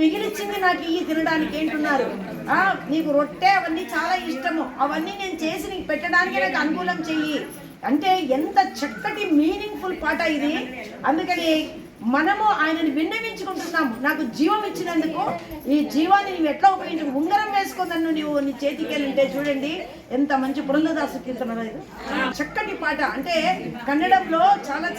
మిగిలిచ్చింది నాకు ఇవి తినడానికి ఏంటున్నారు. నీకు రొట్టె అవన్నీ చాలా ఇష్టము, అవన్నీ నేను చేసి నీకు పెట్టడానికి నాకు అనుకూలం చెయ్యి అంటే ఎంత చక్కటి మీనింగ్ఫుల్ పాట ఇది. అందుకని మనము ఆయనని విన్నవించుకుంటున్నాము. నాకు జీవం ఇచ్చినందుకు ఈ జీవాన్ని నువ్వు ఎట్లా ఉపయోగించు. ఉంగరం వేసుకుందన్ను నువ్వు నీ చేతికి వెళ్ళింటే చూడండి ఎంత మంచి పురంధరదాసు కీర్తన ఇది. చక్కటి పాట అంటే కన్నడంలో చాలా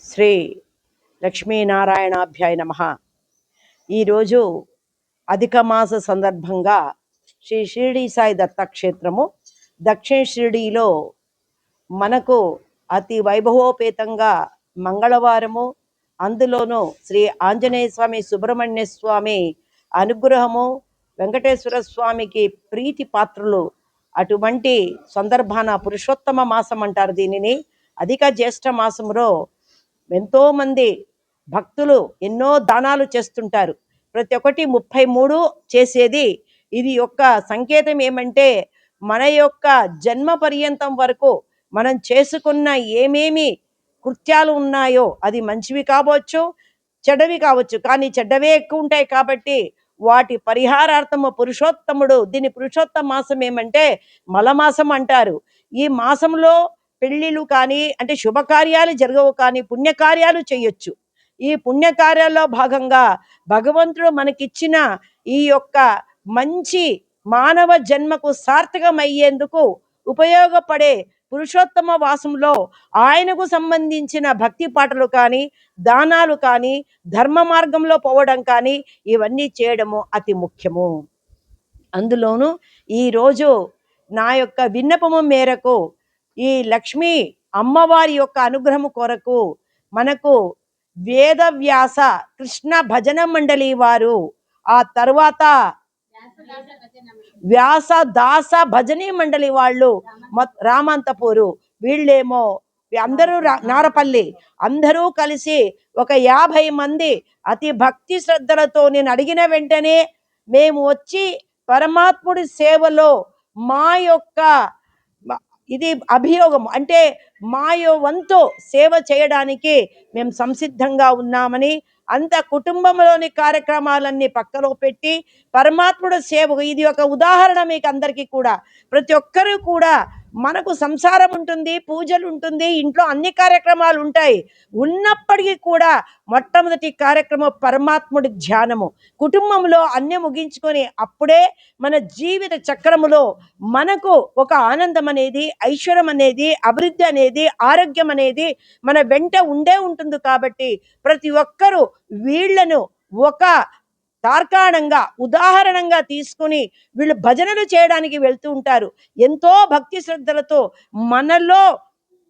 శ్రీ లక్ష్మీనారాయణాభ్యాయ నమః. ఈరోజు అధిక మాస సందర్భంగా శ్రీ షిరిడి సాయి దత్తక్షేత్రము దక్షిణ షిరిడీలో మనకు అతి వైభవోపేతంగా మంగళవారము, అందులోనూ శ్రీ ఆంజనేయ స్వామి, సుబ్రహ్మణ్య స్వామి అనుగ్రహము, వెంకటేశ్వర స్వామికి ప్రీతి పాత్రలు. అటువంటి సందర్భాన పురుషోత్తమ మాసం అంటారు దీనిని. అధిక జ్యేష్ఠ మాసంలో ఎంతోమంది భక్తులు ఎన్నో దానాలు చేస్తుంటారు. ప్రతి ఒక్కటి 33 చేసేది. ఇది యొక్క సంకేతం ఏమంటే మన యొక్క జన్మ పర్యంతం వరకు మనం చేసుకున్న ఏమేమి కృత్యాలు ఉన్నాయో అది మంచివి కావచ్చు, చెడ్డవి కావచ్చు. కానీ చెడ్డవే ఎక్కువ ఉంటాయి కాబట్టి వాటి పరిహారార్థము పురుషోత్తముడు, దీని పురుషోత్తమ మాసం ఏమంటే మలమాసం అంటారు. ఈ మాసంలో పెళ్ళిళ్ళు కానీ అంటే శుభకార్యాలు జరగవు, కానీ పుణ్యకార్యాలు చేయొచ్చు. ఈ పుణ్యకార్యాల్లో భాగంగా భగవంతుడు మనకిచ్చిన ఈ యొక్క మంచి మానవ జన్మకు సార్థకమయ్యేందుకు ఉపయోగపడే పురుషోత్తమ వాసంలో ఆయనకు సంబంధించిన భక్తి పాటలు కానీ, దానాలు కానీ, ధర్మ మార్గంలో పోవడం కానీ ఇవన్నీ చేయడము అతి ముఖ్యము. అందులోనూ ఈరోజు నా యొక్క విన్నపము మేరకు ఈ లక్ష్మీ అమ్మవారి యొక్క అనుగ్రహము కొరకు మనకు వేదవ్యాస కృష్ణ భజన మండలి వారు, ఆ తర్వాత వ్యాస దాస భజనీ మండలి వాళ్ళు, రామంతపూరు, వీళ్ళేమో అందరూ నారపల్లి, అందరూ కలిసి ఒక 50 మంది అతి భక్తి శ్రద్ధలతో నేను అడిగిన వెంటనే మేము వచ్చి పరమాత్ముడి సేవలో మా యొక్క ఇది అభియోగం అంటే మా వంతు సేవ చేయడానికి మేము సంసిద్ధంగా ఉన్నామని, అంత కుటుంబంలోని కార్యక్రమాలన్నీ పక్కలో పెట్టి పరమాత్ముడు సేవకు ఇది ఒక ఉదాహరణ మీకు అందరికీ కూడా. ప్రతి ఒక్కరూ కూడా మనకు సంసారం ఉంటుంది, పూజలు ఉంటుంది, ఇంట్లో అన్ని కార్యక్రమాలు ఉంటాయి. ఉన్నప్పటికీ కూడా మొట్టమొదటి కార్యక్రమం పరమాత్ముడి ధ్యానము. కుటుంబంలో అన్నీ ముగించుకొని అప్పుడే మన జీవిత చక్రములో మనకు ఒక ఆనందం అనేది, ఐశ్వర్యం అనేది, అభివృద్ధి అనేది, ఆరోగ్యం అనేది మన వెంట ఉండే ఉంటుంది. కాబట్టి ప్రతి ఒక్కరూ వీళ్లను ఒక తార్కాణంగా ఉదాహరణంగా తీసుకుని వీళ్ళు భజనలు చేయడానికి వెళ్తూ ఉంటారు. ఎంతో భక్తి శ్రద్ధలతో మనలో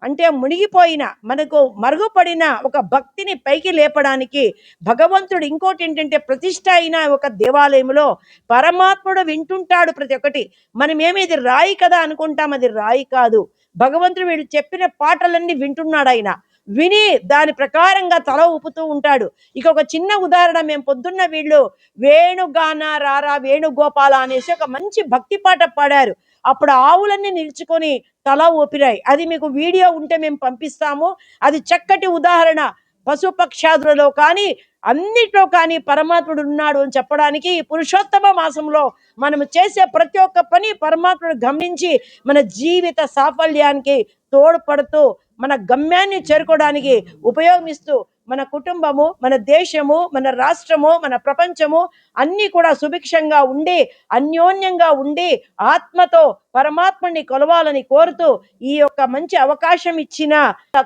అంటే మునిగిపోయిన, మనకు మరుగుపడిన ఒక భక్తిని పైకి లేపడానికి భగవంతుడు ఇంకోటి ఏంటంటే ప్రతిష్ట అయిన ఒక దేవాలయంలో పరమాత్ముడు వింటుంటాడు ప్రతి ఒక్కటి. మనమేమి ఇది రాయి కదా అనుకుంటాం, అది రాయి కాదు. భగవంతుడు వీళ్ళు చెప్పిన పాటలన్నీ వింటున్నాడు. ఆయన విని దాని ప్రకారంగా తల ఊపుతూ ఉంటాడు. ఇక ఒక చిన్న ఉదాహరణ, మేము పొద్దున్న వీళ్ళు వేణుగాన రారా వేణుగోపాల అనేసి ఒక మంచి భక్తి పాట పాడారు. అప్పుడు ఆవులన్నీ నిల్చుకొని తల ఊపిరాయి. అది మీకు వీడియో ఉంటే మేము పంపిస్తాము. అది చక్కటి ఉదాహరణ. పశుపక్షాదులలో కానీ అన్నిట్లో కానీ పరమాత్ముడు ఉన్నాడు అని చెప్పడానికి ఈ పురుషోత్తమ మాసంలో మనము చేసే ప్రతి ఒక్క పని పరమాత్ముడు గమనించి మన జీవిత సాఫల్యానికి తోడ్పడుతూ మన గమ్యాన్ని చేరుకోవడానికి ఉపయోగిస్తూ మన కుటుంబము, మన దేశము, మన రాష్ట్రము, మన ప్రపంచము అన్నీ కూడా సుభిక్షంగా ఉండి అన్యోన్యంగా ఉండి ఆత్మతో పరమాత్మని కొలవాలని కోరుతూ ఈ యొక్క మంచి అవకాశం ఇచ్చిన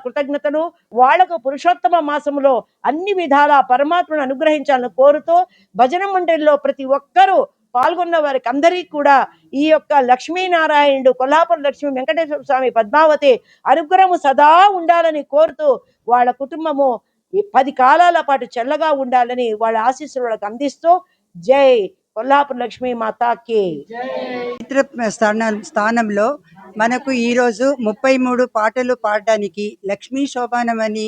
కృతజ్ఞతలు. వాళ్లకు పురుషోత్తమ మాసంలో అన్ని విధాల పరమాత్మను అనుగ్రహించాలని కోరుతూ భజన మండలిలో ప్రతి ఒక్కరూ పాల్గొన్న వారికి అందరికీ కూడా ఈ యొక్క లక్ష్మీనారాయణుడు, కొల్హాపురం లక్ష్మీ వెంకటేశ్వర స్వామి, పద్మావతి అనుగ్రహము సదా ఉండాలని కోరుతూ వాళ్ళ కుటుంబము 10 కాలాల పాటు చల్లగా ఉండాలని వాళ్ళ ఆశీస్సులు వాళ్ళకి అందిస్తూ జై కొల్హాపురం లక్ష్మీ మాతాకి స్థానంలో మనకు ఈరోజు 33 పాటలు పాడడానికి లక్ష్మీ శోభానమని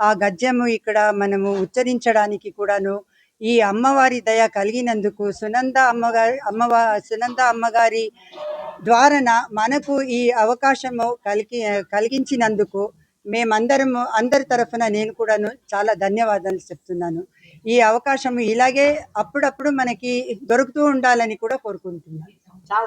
ఆ గద్యము ఇక్కడ మనము ఉచ్చరించడానికి కూడాను ఈ అమ్మవారి దయ కలిగినందుకు సునంద అమ్మగారి ద్వారాన మనకు ఈ అవకాశము కలిగించినందుకు మేమందరము అందరి తరఫున నేను కూడాను చాలా ధన్యవాదాలు చెప్తున్నాను. ఈ అవకాశము ఇలాగే అప్పుడప్పుడు మనకి దొరుకుతూ ఉండాలని కూడా కోరుకుంటున్నాను. చాలా